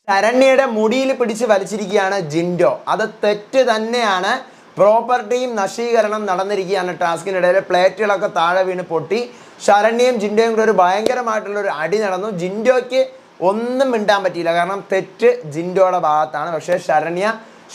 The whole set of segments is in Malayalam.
ശരണ്യയുടെ മുടിയിൽ പിടിച്ച് വലിച്ചിരിക്കുകയാണ് ജിൻഡോ. അത് തെറ്റ് തന്നെയാണ്. പ്രോപ്പർട്ടിയും നശീകരണം നടന്നിരിക്കുകയാണ്. ടാസ്കിനിടയിൽ പ്ലേറ്റുകളൊക്കെ താഴെ വീണ് പൊട്ടി. ശരണ്യയും ജിൻഡോയും കൂടെ ഒരു ഭയങ്കരമായിട്ടുള്ളൊരു അടി നടന്നു. ജിൻഡോയ്ക്ക് ഒന്നും മിണ്ടാൻ പറ്റിയില്ല, കാരണം തെറ്റ് ജിൻഡോയുടെ ഭാഗത്താണ്. പക്ഷേ ശരണ്യ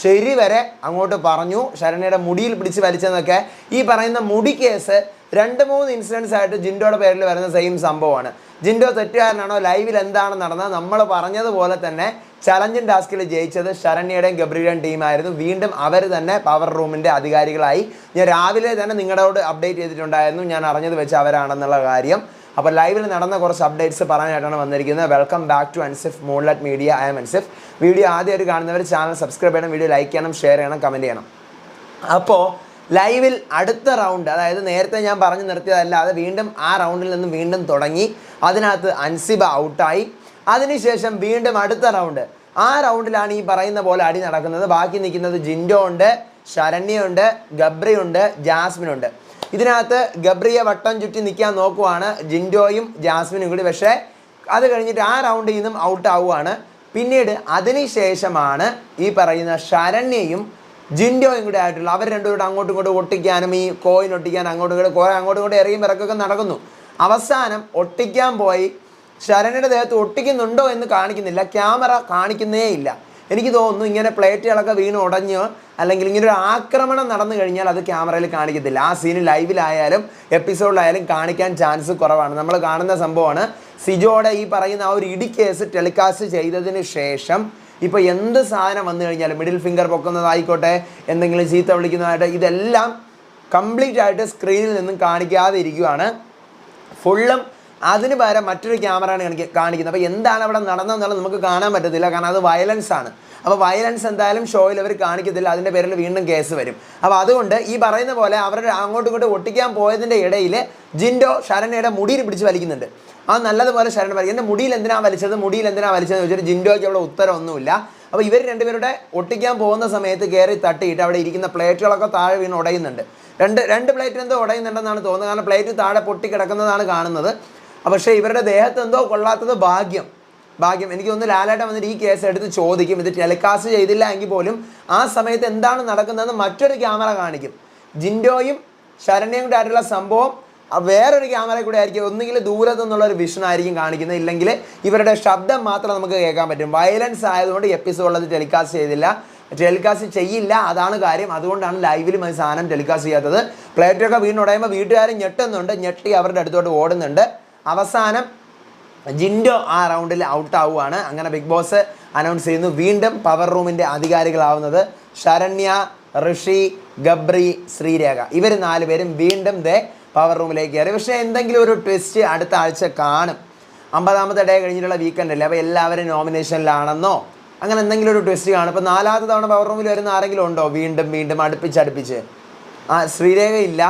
ശരി വരെ അങ്ങോട്ട് പറഞ്ഞു. ശരണ്യയുടെ മുടിയിൽ പിടിച്ച് വലിച്ചെന്നൊക്കെ ഈ പറയുന്ന മുടി കേസ് 2-3 ഇൻസിഡൻസ് ആയിട്ട് ജിൻഡോയുടെ പേരിൽ വരുന്ന സെയിം സംഭവമാണ്. ജിൻഡോ തെറ്റുകാരനാണോ? ലൈവിൽ എന്താണ് നടന്നത്? നമ്മൾ പറഞ്ഞതുപോലെ തന്നെ ചലഞ്ചിങ് ടാസ്കിൽ ജയിച്ചത് ശരണ്യയുടെയും ഗബ്രിയുടെയും ടീമായിരുന്നു. വീണ്ടും അവർ തന്നെ പവർ റൂമിൻ്റെ അധികാരികളായി. ഞാൻ രാവിലെ തന്നെ നിങ്ങളോട് അപ്ഡേറ്റ് ചെയ്തിട്ടുണ്ടായിരുന്നു, ഞാൻ അറിഞ്ഞത് വെച്ച് അവരാണെന്നുള്ള കാര്യം. അപ്പോൾ ലൈവിൽ നടന്ന കുറച്ച് അപ്ഡേറ്റ്സ് പറയാനായിട്ടാണ് വന്നിരിക്കുന്നത്. Welcome back to Ansif Moonlight Media. I am Ansif. Video ആദ്യമായിട്ട് കാണുന്നവർ ചാനൽ സബ്സ്ക്രൈബ് ചെയ്യണം, വീഡിയോ ലൈക്ക് ചെയ്യണം, ഷെയർ ചെയ്യണം, കമൻറ്റ് ചെയ്യണം. അപ്പോൾ ലൈവിൽ അടുത്ത റൗണ്ട്, അതായത് നേരത്തെ ഞാൻ പറഞ്ഞു നിർത്തിയതല്ലാതെ വീണ്ടും ആ റൗണ്ടിൽ നിന്നും വീണ്ടും തുടങ്ങി. അതിനകത്ത് അൻസിബ ഔട്ടായി. അതിനുശേഷം വീണ്ടും അടുത്ത റൗണ്ട്. ആ റൗണ്ടിലാണ് ഈ പറയുന്ന പോലെ അടി നടക്കുന്നത്. ബാക്കി നിൽക്കുന്നത് ജിൻഡോ ഉണ്ട്, ശരണ്യുണ്ട്, ഗബ്രിയുണ്ട്, ജാസ്മിനുണ്ട്. ഇതിനകത്ത് ഗബ്രിയെ വട്ടം ചുറ്റി നിൽക്കാൻ നോക്കുവാണ് ജിൻഡോയും ജാസ്മിനും കൂടി. പക്ഷേ അത് കഴിഞ്ഞിട്ട് ആ റൗണ്ടിൽ നിന്നും ഔട്ട് ആവുകയാണ്. പിന്നീട് അതിനുശേഷമാണ് ഈ പറയുന്ന ശരണ്യയും ജിൻഡോയും കൂടെ ആയിട്ടുള്ള അവർ രണ്ടുപേരും അങ്ങോട്ടും ഇങ്ങോട്ടും ഒട്ടിക്കാനും ഈ കോയിൻ ഒട്ടിക്കാനും അങ്ങോട്ടും ഇങ്ങോട്ടും എറിയും ഇറക്കൊക്കെ നടക്കുന്നു. അവസാനം ഒട്ടിക്കാൻ പോയി. ശരണ്യയുടെ ദേഹത്ത് ഒട്ടിക്കുന്നുണ്ടോ എന്ന് കാണിക്കുന്നില്ല, ക്യാമറ കാണിക്കുന്നേ ഇല്ല. എനിക്ക് തോന്നുന്നു ഇങ്ങനെ പ്ലേറ്റുകളൊക്കെ വീണ് ഉടഞ്ഞോ അല്ലെങ്കിൽ ഇങ്ങനെ ഒരു ആക്രമണം നടന്നു കഴിഞ്ഞാൽ അത് ക്യാമറയിൽ കാണിക്കത്തില്ല. ആ സീന് ലൈവിലായാലും എപ്പിസോഡിലായാലും കാണിക്കാൻ ചാൻസ് കുറവാണ്. നമ്മൾ കാണുന്ന സംഭവമാണ്. സിജോയുടെ ഈ പറയുന്ന ആ ഒരു ഇടി കേസ് ടെലികാസ്റ്റ് ചെയ്തതിന് ശേഷം ഇപ്പോൾ എന്ത് സാധനം വന്നു കഴിഞ്ഞാലും മിഡിൽ ഫിംഗർ പൊക്കുന്നതായിക്കോട്ടെ, എന്തെങ്കിലും ചീത്ത വിളിക്കുന്നതായിട്ട്, ഇതെല്ലാം കംപ്ലീറ്റ് ആയിട്ട് സ്ക്രീനിൽ നിന്നും കാണിക്കാതെ ഇരിക്കുകയാണ്. ഫുള്ളും അതിന് പകരം മറ്റൊരു ക്യാമറയാണ് കാണിക്കുന്നത്. അപ്പോൾ എന്താണ് അവിടെ നടന്നതെന്നുള്ളത് നമുക്ക് കാണാൻ പറ്റത്തില്ല, കാരണം അത് വയലൻസ് ആണ്. അപ്പോൾ വയലൻസ് എന്തായാലും ഷോയിൽ അവർ കാണിക്കത്തില്ല, അതിൻ്റെ പേരിൽ വീണ്ടും കേസ് വരും. അപ്പോൾ അതുകൊണ്ട് ഈ പറയുന്ന പോലെ അവരുടെ അങ്ങോട്ടും ഇങ്ങോട്ടും ഒട്ടിക്കാൻ പോയതിൻ്റെ ഇടയിൽ ജിൻഡോ ശരണ്യയുടെ മുടിയിൽ പിടിച്ച് വലിക്കുന്നുണ്ട്. അത് നല്ലതുപോലെ ശരണ്യ പറയും, എൻ്റെ മുടിയിൽ എന്തിനാണ് വലിച്ചതെന്ന് ചോദിച്ചിട്ട് ജിൻഡോയ്ക്ക് അവിടെ ഉത്തരവൊന്നുമില്ല. അപ്പോൾ ഇവർ രണ്ടുപേരുടെ ഒട്ടിക്കാൻ പോകുന്ന സമയത്ത് കയറി തട്ടിയിട്ട് അവിടെ ഇരിക്കുന്ന പ്ലേറ്റുകളൊക്കെ താഴെ വീണ് ഉടയുന്നുണ്ട്. രണ്ട് പ്ലേറ്റ് എന്തോ ഉടയുന്നുണ്ടെന്നാണ് തോന്നുന്നത്, കാരണം പ്ലേറ്റ് താഴെ പൊട്ടിക്കിടക്കുന്നതാണ് കാണുന്നത്. പക്ഷേ ഇവരുടെ ദേഹത്ത് എന്തോ കൊള്ളാത്തത് ഭാഗ്യം. എനിക്ക് തോന്നുന്നു ലാലേട്ടൻ വന്നിട്ട് ഈ കേസ് എടുത്ത് ചോദിക്കും. ഇത് ടെലികാസ്റ്റ് ചെയ്തില്ല എങ്കിൽ പോലും ആ സമയത്ത് എന്താണ് നടക്കുന്നതെന്ന് മറ്റൊരു ക്യാമറ കാണിക്കും. ജിൻഡോയും ശരണ്യയും കൂടെ ആയിട്ടുള്ള സംഭവം വേറൊരു ക്യാമറ കൂടെ ആയിരിക്കും. ഒന്നുകിൽ ദൂരത്തു നിന്നുള്ളൊരു വിഷൻ ആയിരിക്കും കാണിക്കുന്നത്, ഇല്ലെങ്കിൽ ഇവരുടെ ശബ്ദം മാത്രം നമുക്ക് കേൾക്കാൻ പറ്റും. വയലൻസ് ആയതുകൊണ്ട് എപ്പിസോഡിൽ ടെലികാസ്റ്റ് ചെയ്യില്ല, അതാണ് കാര്യം. അതുകൊണ്ടാണ് ലൈവിലും ഈ സാധനം ടെലികാസ്റ്റ് ചെയ്യാത്തത്. പ്ലേറ്റൊക്കെ വീണുടയുമ്പോൾ വീട്ടുകാർ ഞെട്ടി അവരുടെ അടുത്തോട്ട് ഓടുന്നുണ്ട്. അവസാനം ജിൻഡോ ആ റൗണ്ടിൽ ഔട്ടാവുകയാണ്. അങ്ങനെ ബിഗ് ബോസ് അനൗൺസ് ചെയ്യുന്നു, വീണ്ടും പവർ റൂമിൻ്റെ അധികാരികളാവുന്നത് ശരണ്യ, ഋഷി, ഗബ്രി, ശ്രീരേഖ. ഇവർ 4 പേരും വീണ്ടും പവർ റൂമിലേക്ക് കയറി. പക്ഷേ എന്തെങ്കിലും ഒരു ട്വിസ്റ്റ് അടുത്ത ആഴ്ച കാണും. 50ാമത്തെ ഡേ കഴിഞ്ഞിട്ടുള്ള വീക്കെൻഡ് അല്ലേ, അപ്പോൾ എല്ലാവരും നോമിനേഷനിലാണെന്നോ അങ്ങനെ എന്തെങ്കിലും ഒരു ട്വിസ്റ്റ് കാണും. ഇപ്പോൾ 4ാമത്തെ തവണ പവർ റൂമിൽ വരുന്ന ആരെങ്കിലും ഉണ്ടോ വീണ്ടും അടുപ്പിച്ച്? ശ്രീരേഖ ഇല്ല,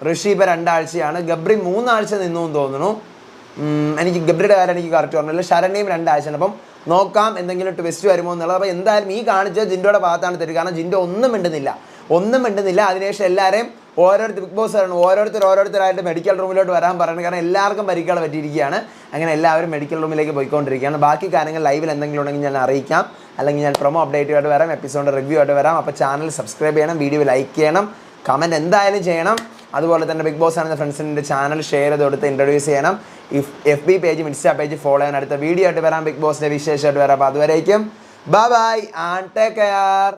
ഋഷി ഇപ്പോൾ 2 ആഴ്ചയാണ്, ഗബ്രി 3 ആഴ്ച നിന്നു എന്ന് തോന്നുന്നു. എനിക്ക് ഗബ്രിയുടെ കാര്യം എനിക്ക് കറക്റ്റ് പറഞ്ഞില്ല. ശരണ്യയും 2 ആഴ്ചയാണ്. അപ്പം നോക്കാം എന്തെങ്കിലും ട്വിസ്റ്റ് വരുമോ എന്നുള്ളത്. അപ്പോൾ എന്തായാലും ഈ കാണിച്ചത് ജിൻഡോയുടെ ഭാഗത്താണ് തെറ്റ്, കാരണം ജിൻഡോ ഒന്നും മിണ്ടുന്നില്ല. അതിനുശേഷം എല്ലാവരെയും ബിഗ് ബോസ് ആണ് ഓരോരുത്തരായിട്ട് മെഡിക്കൽ റൂമിലോട്ട് വരാൻ പറയുന്നത്, കാരണം എല്ലാവർക്കും പരിക്കുകൾ പറ്റിയിരിക്കുകയാണ്. അങ്ങനെ എല്ലാവരും മെഡിക്കൽ റൂമിലേക്ക് പോയിക്കൊണ്ടിരിക്കുകയാണ്. ബാക്കി കാര്യങ്ങൾ ലൈവിൽ എന്തെങ്കിലും ഉണ്ടെങ്കിൽ ഞാൻ അറിയിക്കാം, അല്ലെങ്കിൽ ഞാൻ പ്രൊമോ അപ്ഡേറ്റ് ആയിട്ട് വരാം, എപ്പിസോഡ് റിവ്യൂ ആയിട്ട് വരാം. അപ്പോൾ ചാനൽ സബ്സ്ക്രൈബ് ചെയ്യണം, വീഡിയോ ലൈക്ക് ചെയ്യണം, കമൻറ്റ് എന്തായാലും ചെയ്യണം. അതുപോലെ തന്നെ ബിഗ് ബോസ് ആണെന്ന ഫ്രണ്ട്സിൻ്റെ ചാനൽ ഷെയർ ചെയ്ത് കൊടുത്ത് ഇൻട്രൊഡ്യൂസ് ചെയ്യണം. FB പേജും ഇൻസ്റ്റാ പേജ് ഫോളോ ചെയ്യാൻ അടുത്ത വീഡിയോ ആയിട്ട് വരാം, ബിഗ് ബോസിൻ്റെ വിശേഷമായിട്ട് വരാം. അപ്പോൾ അതുവരേക്കും ബൈ ആൻഡ് ടേക്ക് കെയർ.